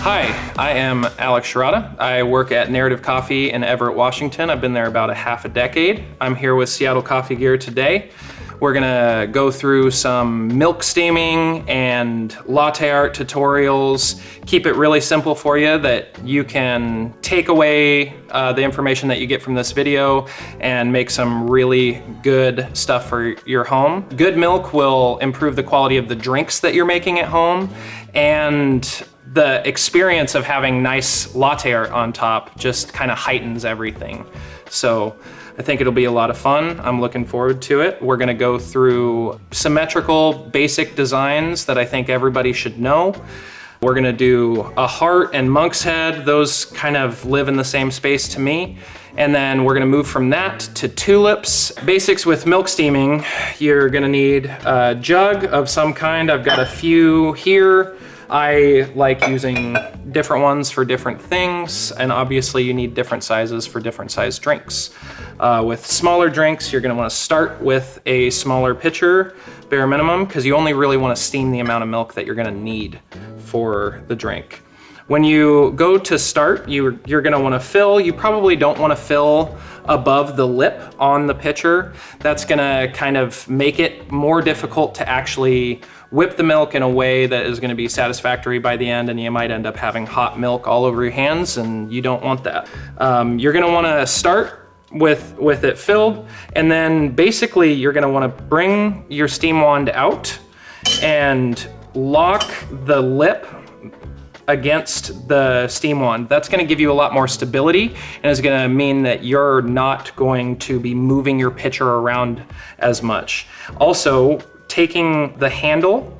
Hi, I am Alex Sciarrotta. I work at Narrative Coffee in Everett, Washington. I've been there about a half a decade. I'm here with Seattle Coffee Gear today. We're gonna go through some milk steaming and latte art tutorials, keep it really simple for you that you can take away the information that you get from this video and make some really good stuff for your home. Good milk will improve the quality of the drinks that you're making at home, and the experience of having nice latte art on top just kind of heightens everything. So I think it'll be a lot of fun. I'm looking forward to it. We're gonna go through symmetrical, basic designs that I think everybody should know. We're gonna do a heart and monk's head. Those kind of live in the same space to me. And then we're gonna move from that to tulips. Basics with milk steaming, you're gonna need a jug of some kind. I've got a few here. I like using different ones for different things, and obviously you need different sizes for different size drinks. With smaller drinks, you're gonna wanna start with a smaller pitcher, bare minimum, because you only really wanna steam the amount of milk that you're gonna need for the drink. When you go to start, you're gonna wanna fill. You probably don't wanna fill above the lip on the pitcher. That's gonna kind of make it more difficult to actually whip the milk in a way that is gonna be satisfactory by the end, and you might end up having hot milk all over your hands, and you don't want that. You're gonna wanna start with it filled, and then basically you're gonna wanna bring your steam wand out and lock the lip against the steam wand. That's gonna give you a lot more stability, and is gonna mean that you're not going to be moving your pitcher around as much. Also, taking the handle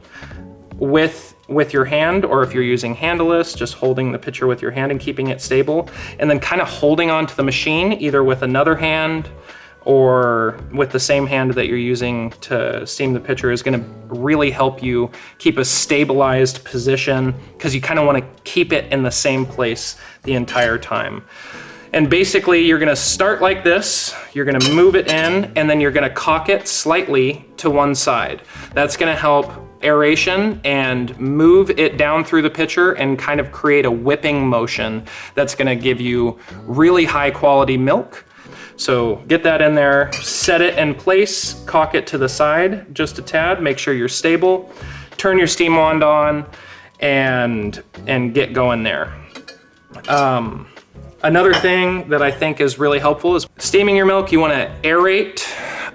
with your hand, or if you're using handleless, just holding the pitcher with your hand and keeping it stable, and then kind of holding onto the machine, either with another hand or with the same hand that you're using to steam the pitcher, is gonna really help you keep a stabilized position, because you kind of want to keep it in the same place the entire time. And basically you're gonna start like this, you're gonna move it in, and then you're gonna cock it slightly to one side. That's gonna help aeration and move it down through the pitcher and kind of create a whipping motion that's gonna give you really high quality milk. So get that in there, set it in place, cock it to the side just a tad, make sure you're stable, turn your steam wand on, and get going there. Another thing that I think is really helpful is steaming your milk. You wanna aerate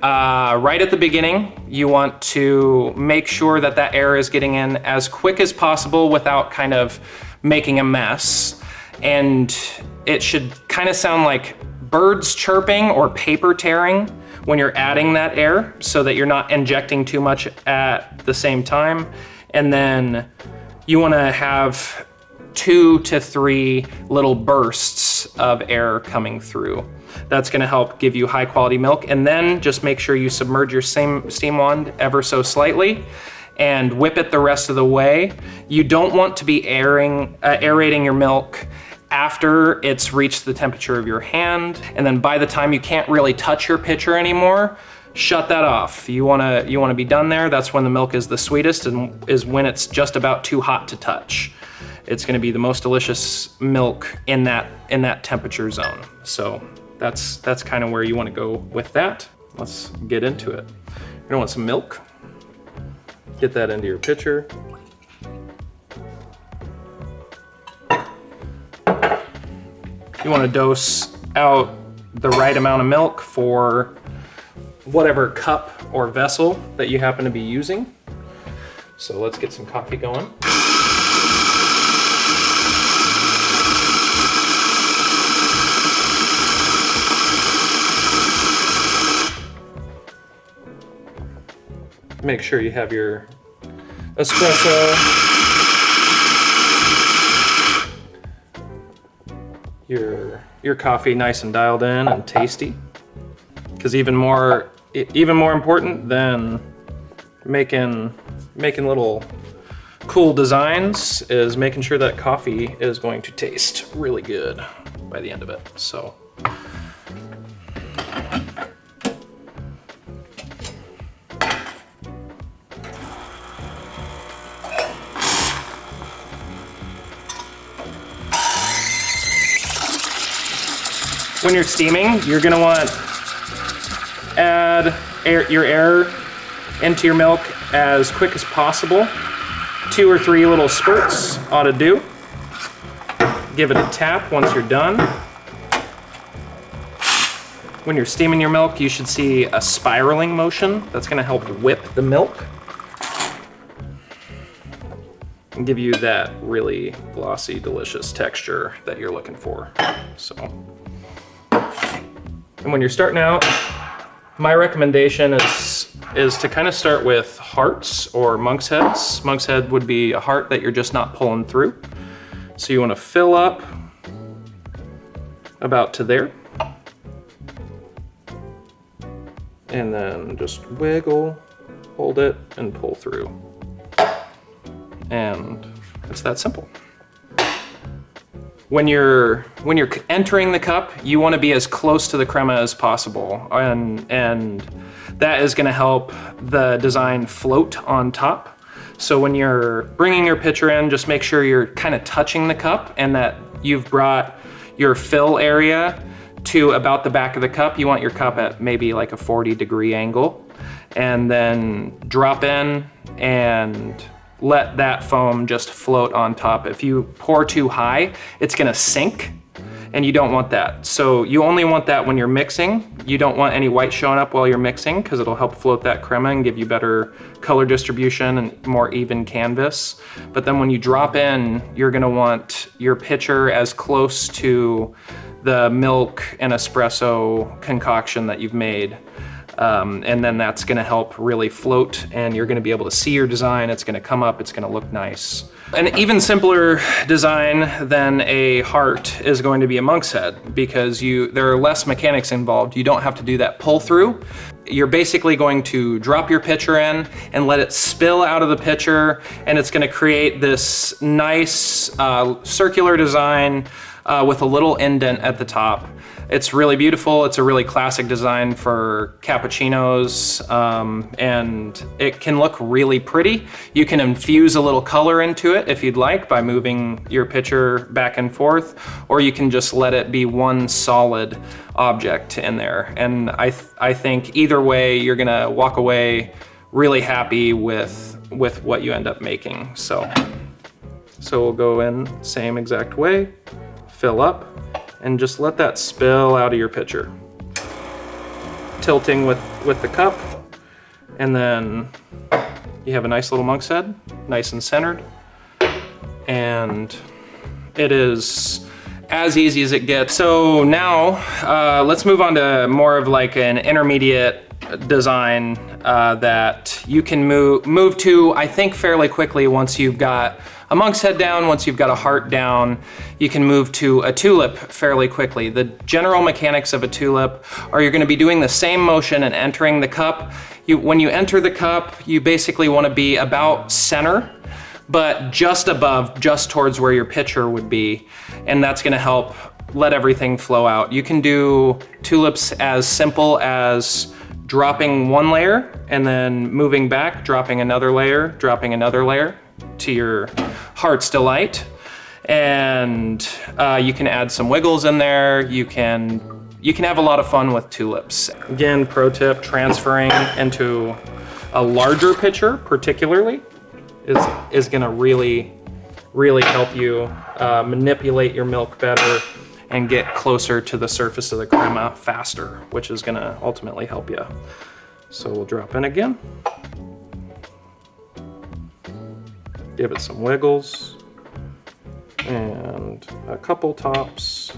right at the beginning. You want to make sure that that air is getting in as quick as possible without kind of making a mess. And it should kind of sound like birds chirping or paper tearing when you're adding that air, so that you're not injecting too much at the same time. And then you wanna have 2 to 3 little bursts of air coming through. That's gonna help give you high quality milk. And then just make sure you submerge your steam wand ever so slightly and whip it the rest of the way. You don't want to be aerating your milk after it's reached the temperature of your hand. And then by the time you can't really touch your pitcher anymore, shut that off. You wanna be done there. That's when the milk is the sweetest, and is when it's just about too hot to touch. It's gonna be the most delicious milk in that temperature zone. So that's kind of where you wanna go with that. Let's get into it. You're gonna want some milk. Get that into your pitcher. You wanna dose out the right amount of milk for whatever cup or vessel that you happen to be using. So let's get some coffee going. Make sure you have your espresso, your coffee nice and dialed in and tasty. Because even more important than making little cool designs is making sure that coffee is going to taste really good by the end of it. So When you're steaming, you're gonna want add your air into your milk as quick as possible. 2 or 3 little spurts ought to do. Give it a tap once you're done. When you're steaming your milk, you should see a spiraling motion. That's gonna help whip the milk and give you that really glossy, delicious texture that you're looking for. So, and when you're starting out, my recommendation is to kind of start with hearts or monk's heads. Monk's head would be a heart that you're just not pulling through. So you want to fill up about to there. And then just wiggle, hold it, and pull through. And it's that simple. When you're entering the cup, you want to be as close to the crema as possible, and that is going to help the design float on top. So when you're bringing your pitcher in, just make sure you're kind of touching the cup and that you've brought your fill area to about the back of the cup. You want your cup at maybe like a 40-degree angle, and then drop in and let that foam just float on top. If you pour too high, it's gonna sink, and you don't want that. So you only want that when you're mixing. You don't want any white showing up while you're mixing, because it'll help float that crema and give you better color distribution and more even canvas. But then when you drop in, you're gonna want your pitcher as close to the milk and espresso concoction that you've made. And then that's gonna help really float, and you're gonna be able to see your design. It's gonna come up, it's gonna look nice. An even simpler design than a heart is going to be a monk's head, because there are less mechanics involved. You don't have to do that pull through. You're basically going to drop your pitcher in and let it spill out of the pitcher, and it's gonna create this nice circular design with a little indent at the top. It's really beautiful. It's a really classic design for cappuccinos, and it can look really pretty. You can infuse a little color into it if you'd like by moving your pitcher back and forth, or you can just let it be one solid object in there. And I think either way, you're gonna walk away really happy with what you end up making. So we'll go in same exact way, fill up, and just let that spill out of your pitcher. Tilting with the cup, and then you have a nice little monk's head, nice and centered. And it is as easy as it gets. So now let's move on to more of like an intermediate design that you can move to, I think, fairly quickly. Once you've got a monk's head down, once you've got a heart down, you can move to a tulip fairly quickly. The general mechanics of a tulip are you're gonna be doing the same motion and entering the cup. When you enter the cup, you basically wanna be about center, but just above, just towards where your pitcher would be. And that's gonna help let everything flow out. You can do tulips as simple as dropping one layer and then moving back, dropping another layer, to your heart's delight. And you can add some wiggles in there. You can have a lot of fun with tulips. Again, pro tip, transferring into a larger pitcher particularly is gonna really help you manipulate your milk better and get closer to the surface of the crema faster, which is gonna ultimately help you. So we'll drop in again. Give it some wiggles and a couple tops.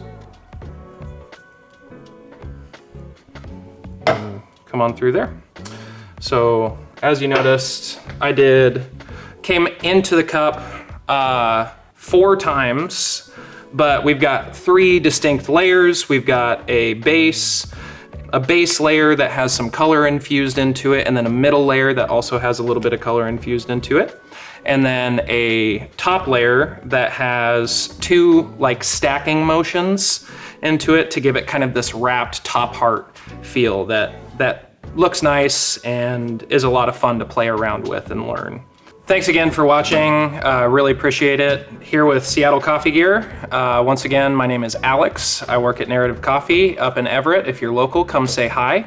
And come on through there. So as you noticed, I came into the cup 4 times, but we've got 3 distinct layers. We've got a base layer that has some color infused into it, and then a middle layer that also has a little bit of color infused into it. And then a top layer that has 2 like stacking motions into it to give it kind of this wrapped top heart feel that looks nice and is a lot of fun to play around with and learn. Thanks again for watching. Really appreciate it. Here with Seattle Coffee Gear. Once again, my name is Alex. I work at Narrative Coffee up in Everett. If you're local, come say hi.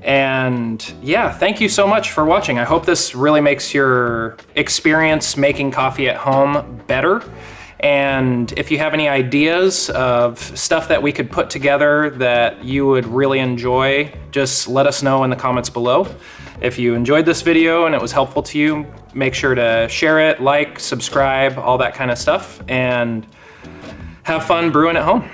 And yeah, thank you so much for watching. I hope this really makes your experience making coffee at home better. And if you have any ideas of stuff that we could put together that you would really enjoy, just let us know in the comments below. If you enjoyed this video and it was helpful to you, make sure to share it, like, subscribe, all that kind of stuff, and have fun brewing at home.